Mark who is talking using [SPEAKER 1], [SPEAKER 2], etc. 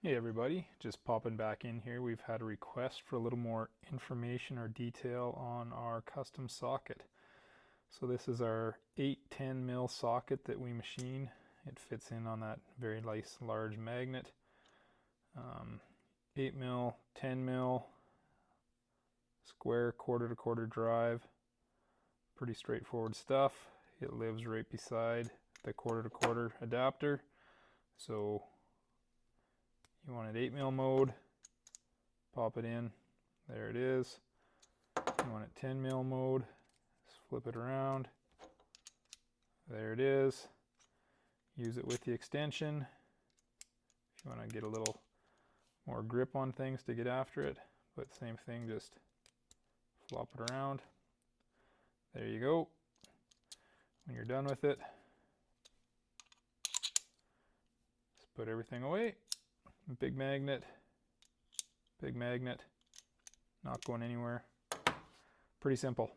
[SPEAKER 1] Hey everybody, just popping back in here. We've had a request for a little more information or detail on our custom socket. So this is our 810 mil socket that we machine. It fits in on that very nice large magnet. 8 mil, 10 mil, square quarter to quarter drive. Pretty straightforward stuff. It lives right beside the quarter to quarter adapter. So you want it 8 mil mode, pop it in, there it is. You want it 10 mil mode, just flip it around, there it is. Use it with the extension if you want to get a little more grip on things to get after it, but same thing, just flop it around. There you go. When you're done with it, just put everything away. Big magnet, not going anywhere. Pretty simple.